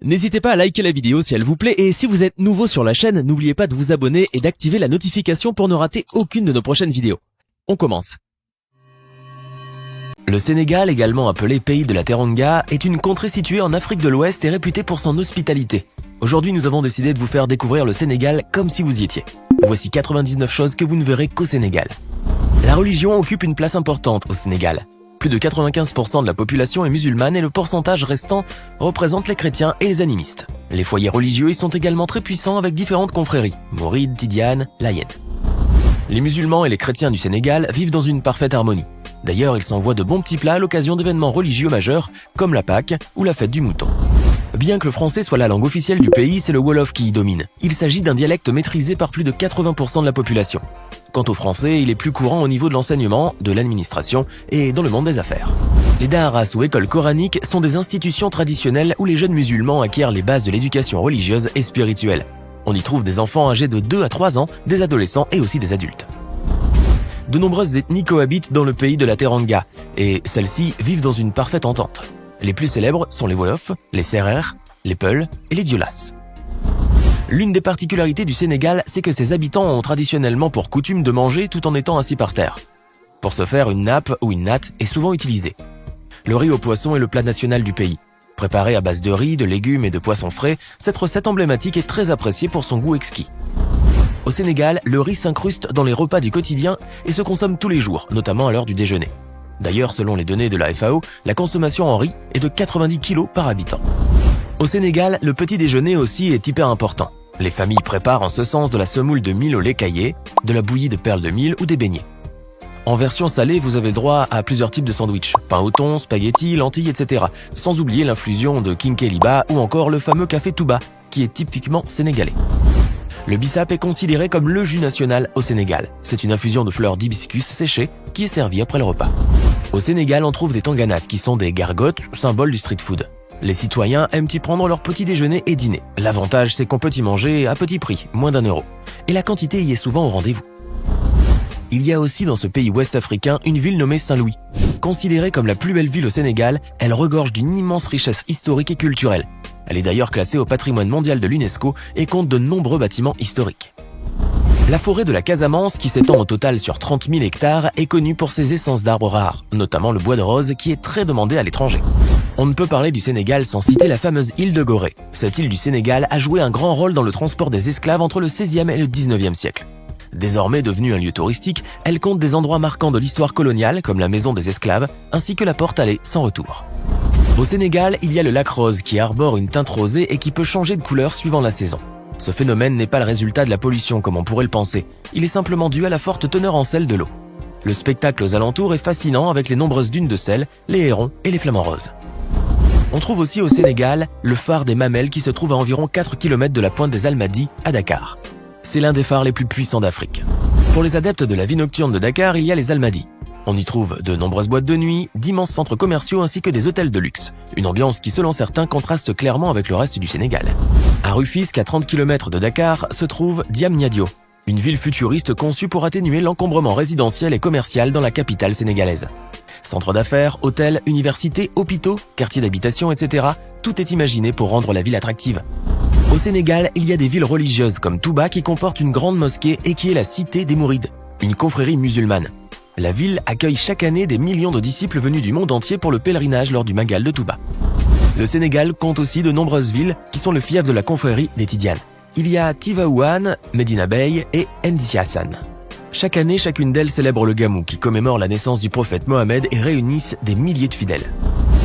N'hésitez pas à liker la vidéo si elle vous plaît et si vous êtes nouveau sur la chaîne, n'oubliez pas de vous abonner et d'activer la notification pour ne rater aucune de nos prochaines vidéos. On commence. Le Sénégal, également appelé pays de la Teranga, est une contrée située en Afrique de l'Ouest et réputée pour son hospitalité. Aujourd'hui, nous avons décidé de vous faire découvrir le Sénégal comme si vous y étiez. Voici 99 choses que vous ne verrez qu'au Sénégal. La religion occupe une place importante au Sénégal. Plus de 95% de la population est musulmane et le pourcentage restant représente les chrétiens et les animistes. Les foyers religieux y sont également très puissants avec différentes confréries, mourides, tidianes, layènes. Les musulmans et les chrétiens du Sénégal vivent dans une parfaite harmonie. D'ailleurs, ils s'envoient de bons petits plats à l'occasion d'événements religieux majeurs comme la Pâque ou la fête du mouton. Bien que le français soit la langue officielle du pays, c'est le Wolof qui y domine. Il s'agit d'un dialecte maîtrisé par plus de 80% de la population. Quant au français, il est plus courant au niveau de l'enseignement, de l'administration et dans le monde des affaires. Les daharas ou écoles coraniques sont des institutions traditionnelles où les jeunes musulmans acquièrent les bases de l'éducation religieuse et spirituelle. On y trouve des enfants âgés de 2 à 3 ans, des adolescents et aussi des adultes. De nombreuses ethnies cohabitent dans le pays de la Teranga et celles-ci vivent dans une parfaite entente. Les plus célèbres sont les Wolofs, les Sérères, les Peuls et les Diolas. L'une des particularités du Sénégal, c'est que ses habitants ont traditionnellement pour coutume de manger tout en étant assis par terre. Pour ce faire, une nappe ou une natte est souvent utilisée. Le riz au poisson est le plat national du pays. Préparé à base de riz, de légumes et de poissons frais, cette recette emblématique est très appréciée pour son goût exquis. Au Sénégal, le riz s'incruste dans les repas du quotidien et se consomme tous les jours, notamment à l'heure du déjeuner. D'ailleurs, selon les données de la FAO, la consommation en riz est de 90 kg par habitant. Au Sénégal, le petit déjeuner aussi est hyper important. Les familles préparent en ce sens de la semoule de mil au lait caillé, de la bouillie de perles de mil ou des beignets. En version salée, vous avez le droit à plusieurs types de sandwichs, pain au thon, spaghettis, lentilles, etc. Sans oublier l'infusion de kinkeliba ou encore le fameux café Touba, qui est typiquement sénégalais. Le bissap est considéré comme le jus national au Sénégal. C'est une infusion de fleurs d'hibiscus séchées qui est servie après le repas. Au Sénégal, on trouve des tanganas qui sont des gargotes, symboles du street food. Les citoyens aiment y prendre leur petit déjeuner et dîner. L'avantage, c'est qu'on peut y manger à petit prix, moins d'€1. Et la quantité y est souvent au rendez-vous. Il y a aussi dans ce pays ouest-africain une ville nommée Saint-Louis. Considérée comme la plus belle ville au Sénégal, elle regorge d'une immense richesse historique et culturelle. Elle est d'ailleurs classée au patrimoine mondial de l'UNESCO et compte de nombreux bâtiments historiques. La forêt de la Casamance, qui s'étend au total sur 30 000 hectares, est connue pour ses essences d'arbres rares, notamment le bois de rose qui est très demandé à l'étranger. On ne peut parler du Sénégal sans citer la fameuse île de Gorée. Cette île du Sénégal a joué un grand rôle dans le transport des esclaves entre le XVIe et le XIXe siècle. Désormais devenue un lieu touristique, elle compte des endroits marquants de l'histoire coloniale, comme la maison des esclaves, ainsi que la porte allée sans retour. Au Sénégal, il y a le lac Rose qui arbore une teinte rosée et qui peut changer de couleur suivant la saison. Ce phénomène n'est pas le résultat de la pollution comme on pourrait le penser, il est simplement dû à la forte teneur en sel de l'eau. Le spectacle aux alentours est fascinant avec les nombreuses dunes de sel, les hérons et les flamants roses. On trouve aussi au Sénégal le phare des Mamelles qui se trouve à environ 4 km de la pointe des Almadies à Dakar. C'est l'un des phares les plus puissants d'Afrique. Pour les adeptes de la vie nocturne de Dakar, il y a les Almadies. On y trouve de nombreuses boîtes de nuit, d'immenses centres commerciaux ainsi que des hôtels de luxe. Une ambiance qui, selon certains, contraste clairement avec le reste du Sénégal. À Rufisque, à 30 km de Dakar, se trouve Diamniadio, une ville futuriste conçue pour atténuer l'encombrement résidentiel et commercial dans la capitale sénégalaise. Centres d'affaires, hôtels, universités, hôpitaux, quartiers d'habitation, etc. Tout est imaginé pour rendre la ville attractive. Au Sénégal, il y a des villes religieuses comme Touba qui comporte une grande mosquée et qui est la cité des Mourides, une confrérie musulmane. La ville accueille chaque année des millions de disciples venus du monde entier pour le pèlerinage lors du Magal de Touba. Le Sénégal compte aussi de nombreuses villes qui sont le fief de la confrérie des Tidianes. Il y a Tivaouane, Medina Bay et Ndiassane. Chaque année, chacune d'elles célèbre le Gamou qui commémore la naissance du prophète Mohammed et réunissent des milliers de fidèles.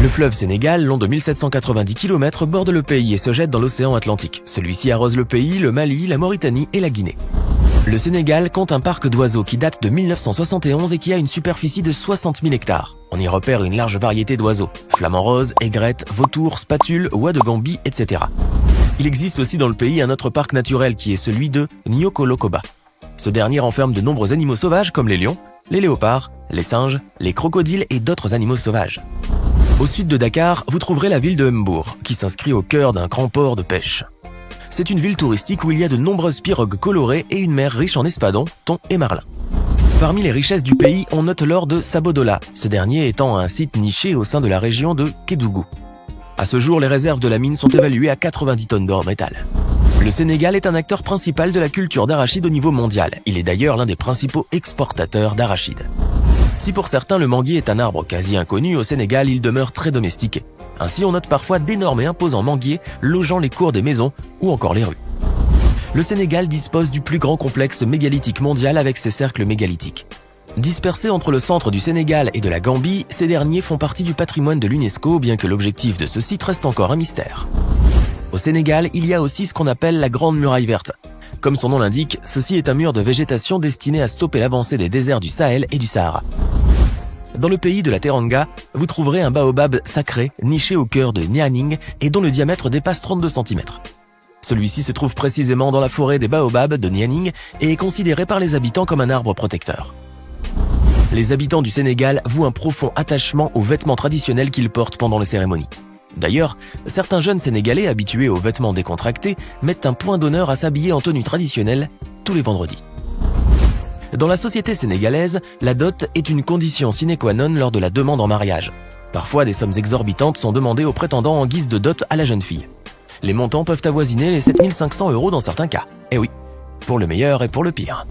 Le fleuve Sénégal, long de 1790 km, borde le pays et se jette dans l'océan Atlantique. Celui-ci arrose le pays, le Mali, la Mauritanie et la Guinée. Le Sénégal compte un parc d'oiseaux qui date de 1971 et qui a une superficie de 60 000 hectares. On y repère une large variété d'oiseaux, flamants roses, aigrettes, vautours, spatules, oies de Gambie, etc. Il existe aussi dans le pays un autre parc naturel qui est celui de Nyokolokoba. Ce dernier renferme de nombreux animaux sauvages comme les lions, les léopards, les singes, les crocodiles et d'autres animaux sauvages. Au sud de Dakar, vous trouverez la ville de Mbour, qui s'inscrit au cœur d'un grand port de pêche. C'est une ville touristique où il y a de nombreuses pirogues colorées et une mer riche en espadons, thon et marlins. Parmi les richesses du pays, on note l'or de Sabodola, ce dernier étant un site niché au sein de la région de Kédougou. À ce jour, les réserves de la mine sont évaluées à 90 tonnes d'or métal. Le Sénégal est un acteur principal de la culture d'arachide au niveau mondial. Il est d'ailleurs l'un des principaux exportateurs d'arachide. Si pour certains le manguier est un arbre quasi inconnu, au Sénégal il demeure très domestiqué. Ainsi on note parfois d'énormes et imposants manguiers logeant les cours des maisons ou encore les rues. Le Sénégal dispose du plus grand complexe mégalithique mondial avec ses cercles mégalithiques. Dispersés entre le centre du Sénégal et de la Gambie, ces derniers font partie du patrimoine de l'UNESCO, bien que l'objectif de ce site reste encore un mystère. Au Sénégal, il y a aussi ce qu'on appelle la Grande Muraille Verte. Comme son nom l'indique, ceci est un mur de végétation destiné à stopper l'avancée des déserts du Sahel et du Sahara. Dans le pays de la Teranga, vous trouverez un baobab sacré niché au cœur de Nianing et dont le diamètre dépasse 32 cm. Celui-ci se trouve précisément dans la forêt des baobabs de Nianing et est considéré par les habitants comme un arbre protecteur. Les habitants du Sénégal vouent un profond attachement aux vêtements traditionnels qu'ils portent pendant les cérémonies. D'ailleurs, certains jeunes Sénégalais habitués aux vêtements décontractés mettent un point d'honneur à s'habiller en tenue traditionnelle tous les vendredis. Dans la société sénégalaise, la dot est une condition sine qua non lors de la demande en mariage. Parfois, des sommes exorbitantes sont demandées aux prétendants en guise de dot à la jeune fille. Les montants peuvent avoisiner les 7 500 € dans certains cas. Eh oui, pour le meilleur et pour le pire.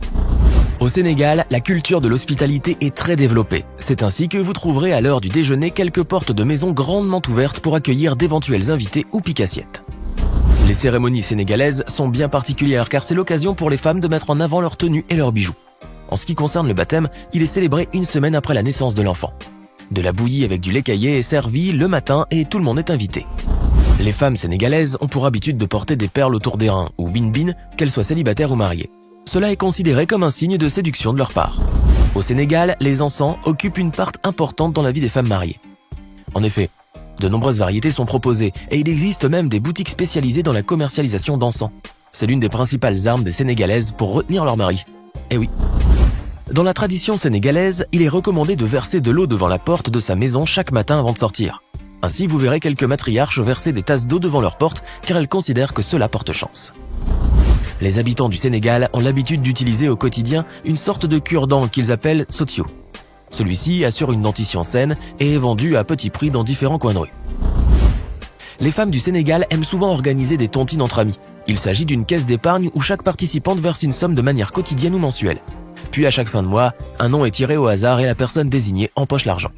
Au Sénégal, la culture de l'hospitalité est très développée. C'est ainsi que vous trouverez à l'heure du déjeuner quelques portes de maisons grandement ouvertes pour accueillir d'éventuels invités ou pique-assiettes. Les cérémonies sénégalaises sont bien particulières car c'est l'occasion pour les femmes de mettre en avant leurs tenues et leurs bijoux. En ce qui concerne le baptême, il est célébré une semaine après la naissance de l'enfant. De la bouillie avec du lait caillé est servie le matin et tout le monde est invité. Les femmes sénégalaises ont pour habitude de porter des perles autour des reins ou bin-bin, qu'elles soient célibataires ou mariées. Cela est considéré comme un signe de séduction de leur part. Au Sénégal, les encens occupent une part importante dans la vie des femmes mariées. En effet, de nombreuses variétés sont proposées et il existe même des boutiques spécialisées dans la commercialisation d'encens. C'est l'une des principales armes des Sénégalaises pour retenir leur mari. Eh oui. Dans la tradition sénégalaise, il est recommandé de verser de l'eau devant la porte de sa maison chaque matin avant de sortir. Ainsi, vous verrez quelques matriarches verser des tasses d'eau devant leur porte car elles considèrent que cela porte chance. Les habitants du Sénégal ont l'habitude d'utiliser au quotidien une sorte de cure-dent qu'ils appellent sotio. Celui-ci assure une dentition saine et est vendu à petit prix dans différents coins de rue. Les femmes du Sénégal aiment souvent organiser des tontines entre amis. Il s'agit d'une caisse d'épargne où chaque participante verse une somme de manière quotidienne ou mensuelle. Puis à chaque fin de mois, un nom est tiré au hasard et la personne désignée empoche l'argent.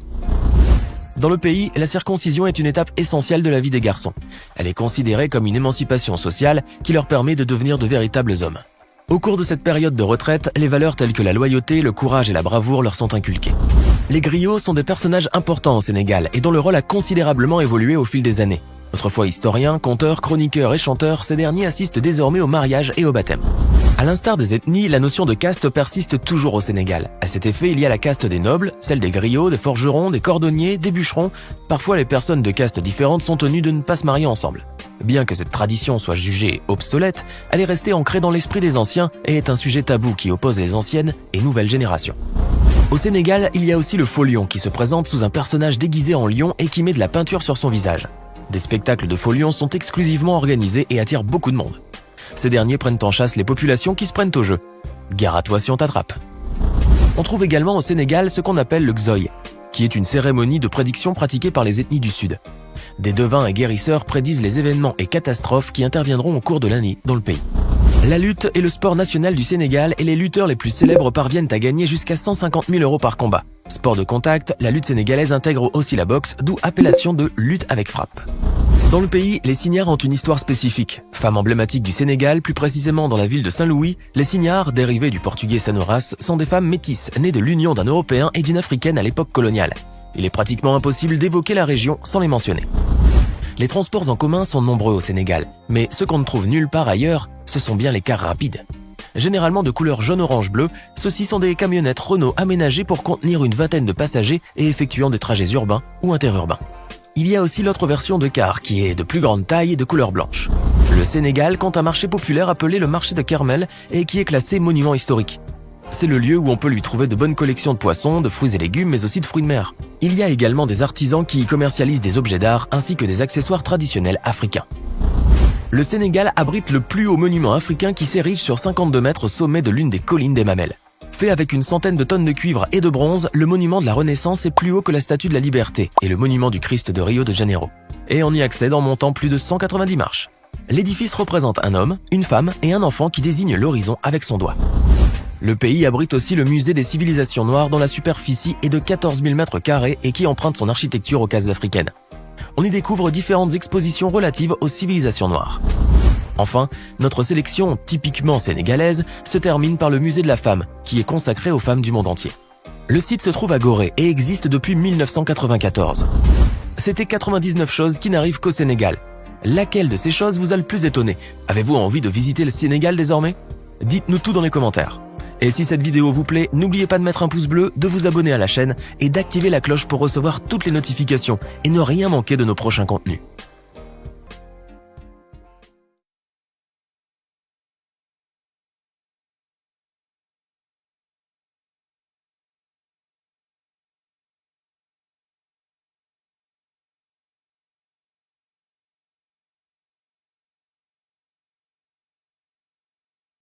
Dans le pays, la circoncision est une étape essentielle de la vie des garçons. Elle est considérée comme une émancipation sociale qui leur permet de devenir de véritables hommes. Au cours de cette période de retraite, les valeurs telles que la loyauté, le courage et la bravoure leur sont inculquées. Les griots sont des personnages importants au Sénégal et dont le rôle a considérablement évolué au fil des années. Autrefois historiens, conteurs, chroniqueurs et chanteurs, ces derniers assistent désormais au mariage et au baptême. À l'instar des ethnies, la notion de caste persiste toujours au Sénégal. À cet effet, il y a la caste des nobles, celle des griots, des forgerons, des cordonniers, des bûcherons. Parfois, les personnes de castes différentes sont tenues de ne pas se marier ensemble. Bien que cette tradition soit jugée obsolète, elle est restée ancrée dans l'esprit des anciens et est un sujet tabou qui oppose les anciennes et nouvelles générations. Au Sénégal, il y a aussi le faux lion qui se présente sous un personnage déguisé en lion et qui met de la peinture sur son visage. Des spectacles de faux lions sont exclusivement organisés et attirent beaucoup de monde. Ces derniers prennent en chasse les populations qui se prennent au jeu. Gare à toi si on t'attrape. On trouve également au Sénégal ce qu'on appelle le Xoy, qui est une cérémonie de prédiction pratiquée par les ethnies du Sud. Des devins et guérisseurs prédisent les événements et catastrophes qui interviendront au cours de l'année dans le pays. La lutte est le sport national du Sénégal et les lutteurs les plus célèbres parviennent à gagner jusqu'à 150 000 € par combat. Sport de contact, la lutte sénégalaise intègre aussi la boxe, d'où appellation de lutte avec frappe. Dans le pays, les Signares ont une histoire spécifique. Femmes emblématiques du Sénégal, plus précisément dans la ville de Saint-Louis, les Signares, dérivés du portugais Sanoras, sont des femmes métisses, nées de l'union d'un Européen et d'une Africaine à l'époque coloniale. Il est pratiquement impossible d'évoquer la région sans les mentionner. Les transports en commun sont nombreux au Sénégal, mais ce qu'on ne trouve nulle part ailleurs, ce sont bien les cars rapides. Généralement de couleur jaune-orange-bleu, ceux-ci sont des camionnettes Renault aménagées pour contenir une vingtaine de passagers et effectuant des trajets urbains ou interurbains. Il y a aussi l'autre version de car qui est de plus grande taille et de couleur blanche. Le Sénégal compte un marché populaire appelé le marché de Kermel et qui est classé monument historique. C'est le lieu où on peut lui trouver de bonnes collections de poissons, de fruits et légumes, mais aussi de fruits de mer. Il y a également des artisans qui y commercialisent des objets d'art ainsi que des accessoires traditionnels africains. Le Sénégal abrite le plus haut monument africain qui s'érige sur 52 mètres au sommet de l'une des collines des Mamelles. Fait avec une centaine de tonnes de cuivre et de bronze, le monument de la Renaissance est plus haut que la Statue de la Liberté et le monument du Christ de Rio de Janeiro. et on y accède en montant plus de 190 marches. L'édifice représente un homme, une femme et un enfant qui désigne l'horizon avec son doigt. Le pays abrite aussi le musée des civilisations noires dont la superficie est de 14 000 m² et qui emprunte son architecture aux cases africaines. On y découvre différentes expositions relatives aux civilisations noires. Enfin, notre sélection typiquement sénégalaise se termine par le musée de la femme, qui est consacré aux femmes du monde entier. Le site se trouve à Gorée et existe depuis 1994. C'était 99 choses qui n'arrivent qu'au Sénégal. Laquelle de ces choses vous a le plus étonné? Avez-vous envie de visiter le Sénégal désormais? Dites-nous tout dans les commentaires. Et si cette vidéo vous plaît, n'oubliez pas de mettre un pouce bleu, de vous abonner à la chaîne et d'activer la cloche pour recevoir toutes les notifications et ne rien manquer de nos prochains contenus.